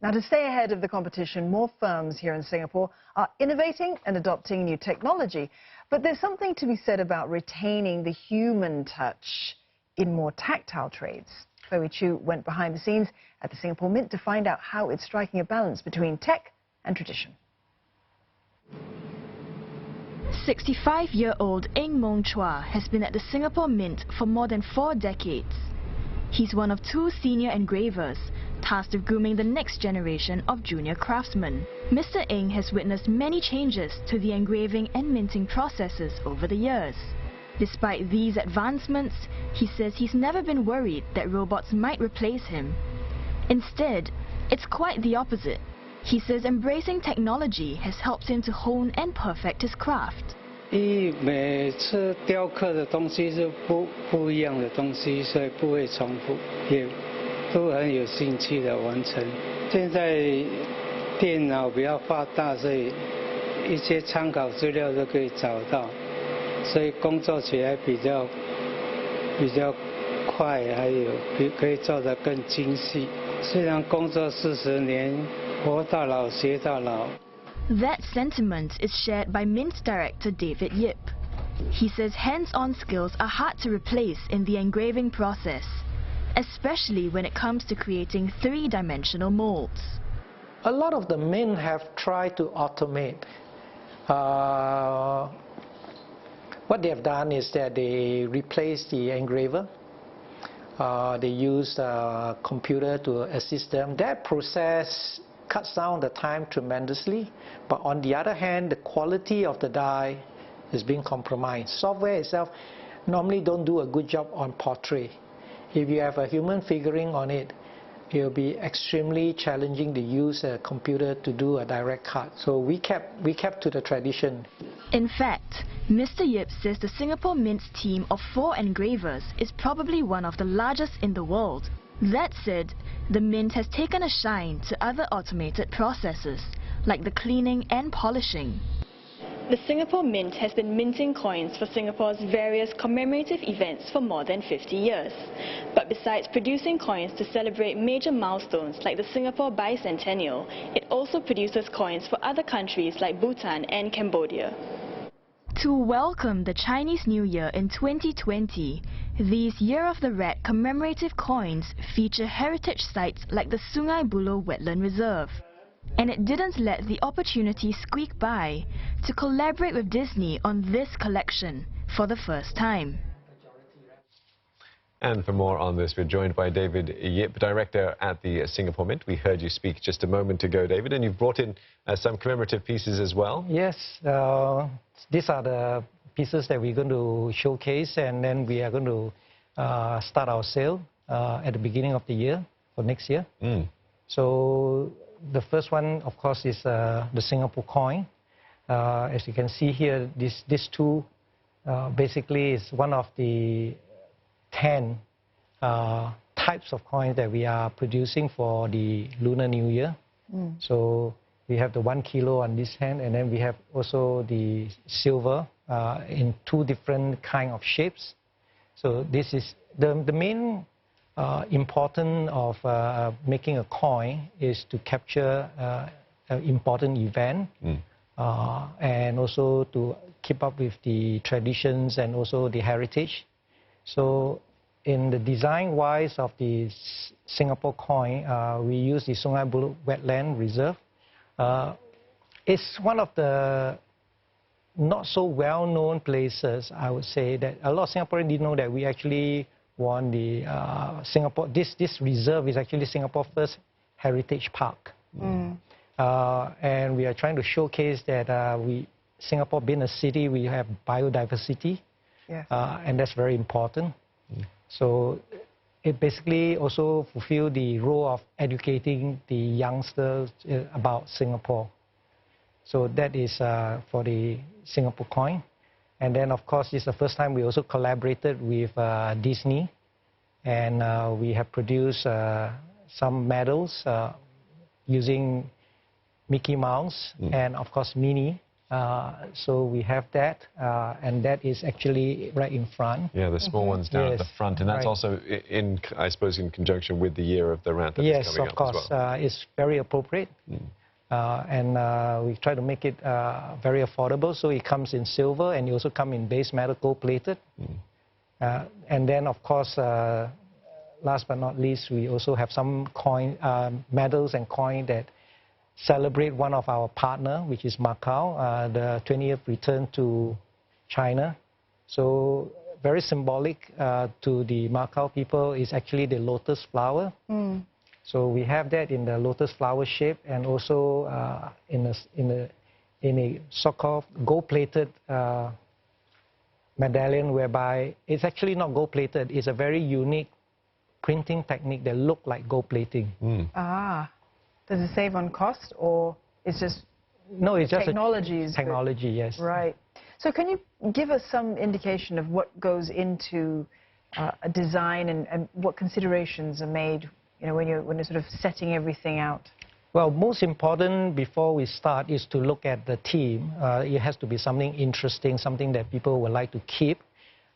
Now, to stay ahead of the competition, more firms here in Singapore are innovating and adopting new technology. But there's something to be said about retaining the human touch in more tactile trades. Chloe Chu went behind the scenes at the Singapore Mint to find out how it's striking a balance between tech and tradition. 65-year-old Eng Mong Chua has been at the Singapore Mint for more than 4 decades. He's one of 2 senior engravers tasked with grooming the next generation of junior craftsmen. Mr. Eng has witnessed many changes to the engraving and minting processes over the years. Despite these advancements, he says he's never been worried that robots might replace him. Instead, it's quite the opposite. He says embracing technology has helped him to hone and perfect his craft. 每次雕刻的东西是不一样的东西，所以不会重复，也都很有兴趣的完成。现在电脑比较发达，所以一些参考资料都可以找到，所以工作起来比较快，还有可以做得更精细。虽然工作40年，活到老学到老。 That sentiment is shared by Mint director David Yip. He says hands-on skills are hard to replace in the engraving process, especially when it comes to creating 3-dimensional molds. A lot of the mint have tried to automate. What they have done is that they replace the engraver. They use a computer to assist them. That process cuts down the time tremendously, but on the other hand, the quality of the die is being compromised. Software itself normally don't do a good job on portrait. If you have a human figuring on it, it will be extremely challenging to use a computer to do a direct cut. So we kept to the tradition. In fact, Mr. Yip says the Singapore Mint's team of 4 engravers is probably one of the largest in the world. That said, the Mint has taken a shine to other automated processes, like the cleaning and polishing. The Singapore Mint has been minting coins for Singapore's various commemorative events for more than 50 years. But besides producing coins to celebrate major milestones like the Singapore Bicentennial, it also produces coins for other countries like Bhutan and Cambodia. To welcome the Chinese New Year in 2020, these Year of the Rat commemorative coins feature heritage sites like the Sungai Buloh Wetland Reserve. And it didn't let the opportunity squeak by to collaborate with Disney on this collection for the first time. And for more on this, we're joined by David Yip, director at the Singapore Mint. We heard you speak just a moment ago, David, and you've brought in some commemorative pieces as well. Yes, these are the pieces that we're going to showcase, and then we are going to start our sale at the beginning of the year for next year. So the first one, of course, is the Singapore coin. As you can see here, these two basically is one of the 10 types of coins that we are producing for the Lunar New Year. So we have the 1 kilo on this hand, and then we have also the silver in 2 different kind of shapes. So this is the main importance of making a coin is to capture an important event and also to keep up with the traditions and also the heritage. So in the design-wise of the Singapore coin, we use the Sungai Buloh Wetland Reserve. It's one of the not so well-known places, I would say, that a lot of Singaporeans didn't know that we actually won the Singapore. This reserve is actually Singapore's first heritage park. And we are trying to showcase that Singapore being a city, we have biodiversity. Yes. And that's very important. So it basically also fulfills the role of educating the youngsters about Singapore. So that is for the Singapore coin. And then, of course, it's the first time we also collaborated with Disney. And we have produced some medals using Mickey Mouse and, of course, Minnie So we have that, and that is actually right in front. Yeah, the small ones down at the front, and that's also I suppose, in conjunction with the year of the rat that is coming up as well. Yes, of course. It's very appropriate, and we try to make it very affordable. So it comes in silver, and it also comes in base metal gold-plated. And then, of course, last but not least, we also have some medals and coin that celebrate one of our partner, which is Macau, the 20th return to China. So very symbolic to the Macau people is actually the lotus flower. So we have that in the lotus flower shape, and also in a so-called gold-plated medallion, whereby it's actually not gold-plated. It's a very unique printing technique that look like gold plating. Does it save on cost, or it's just it's just technology? Technology, yes. Right. So can you give us some indication of what goes into a design, and what considerations are made, when you're sort of setting everything out? Well, most important before we start is to look at the theme. It has to be something interesting, something that people would like to keep.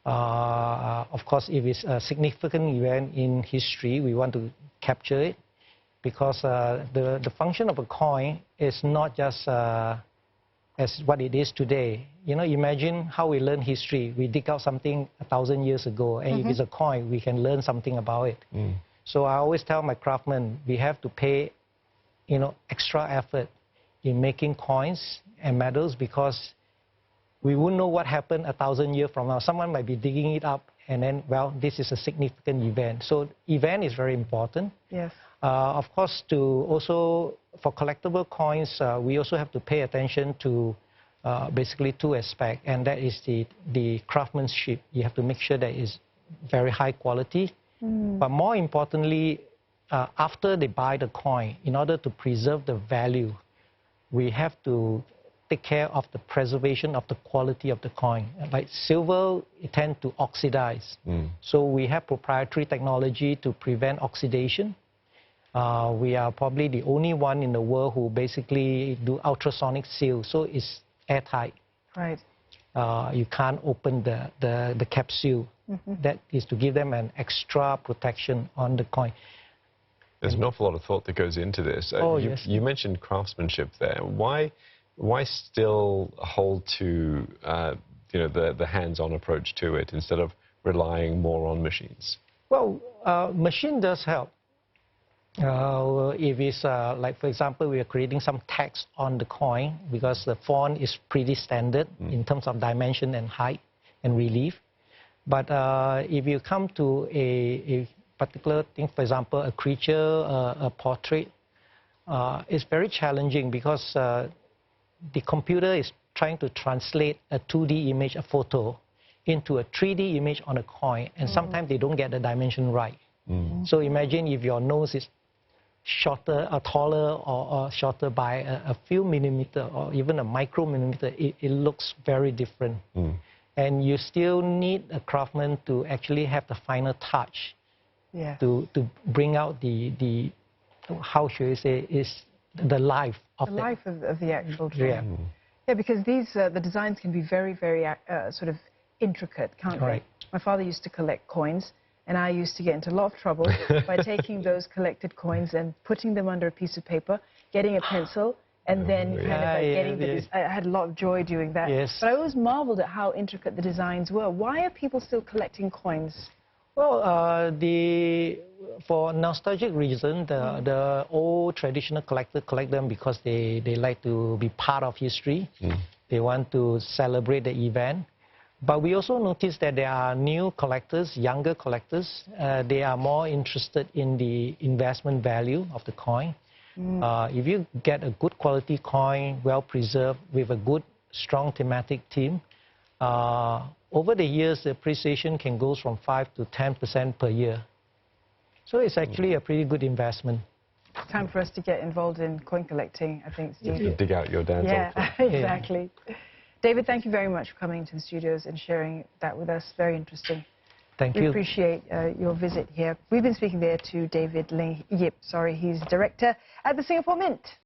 Of course, if it's a significant event in history, we want to capture it, because the function of a coin is not just as what it is today. Imagine how we learn history. We dig out something 1,000 years ago, and if it's a coin, we can learn something about it. So I always tell my craftsmen, we have to pay, extra effort in making coins and medals, because we wouldn't know what happened 1,000 years from now. Someone might be digging it up, and then, well, this is a significant event. So event is very important. Yes. Of course, for collectible coins, we also have to pay attention to basically two aspects, and that is the craftsmanship. You have to make sure that it's very high quality. But more importantly, after they buy the coin, in order to preserve the value, we have to take care of the preservation of the quality of the coin. Like silver, it tends to oxidize. So we have proprietary technology to prevent oxidation. We are probably the only one in the world who basically do ultrasonic seal, so it's airtight. Right. You can't open the capsule. That is to give them an extra protection on the coin. There's an awful lot of thought that goes into this. Yes. You mentioned craftsmanship there. Why still hold to the hands-on approach to it instead of relying more on machines? Well, machine does help. If it's like, for example, we are creating some text on the coin, because the font is pretty standard in terms of dimension and height and relief. But if you come to a particular thing, for example, a creature, a portrait, it's very challenging, because the computer is trying to translate a 2D image, a photo, into a 3D image on a coin, and sometimes they don't get the dimension right. So imagine if your nose is shorter or taller or shorter by a few millimeter or even a micromillimeter, it looks very different. And you still need a craftsman to actually have the final touch to bring out the how should I say, is the life of the actual drawing. Yeah, because the designs can be very, very sort of intricate, can't they? My father used to collect coins, and I used to get into a lot of trouble by taking those collected coins and putting them under a piece of paper, getting a pencil, and then getting I had a lot of joy doing that. But I always marveled at how intricate the designs were. Why are people still collecting coins? Well, for nostalgic reason, the old traditional collectors collect them because they like to be part of history. They want to celebrate the event. But we also notice that there are new collectors, younger collectors. They are more interested in the investment value of the coin. If you get a good quality coin, well preserved, with a good, strong thematic theme, over the years, the appreciation can go from 5 to 10% per year. So it's actually a pretty good investment. Time for us to get involved in coin collecting, I think, Steve. You dig out your dad's old coin. Exactly. David, thank you very much for coming into the studios and sharing that with us. Very interesting. Thank you. We appreciate your visit here. We've been speaking there to David Ling, Yip, sorry, he's director at the Singapore Mint.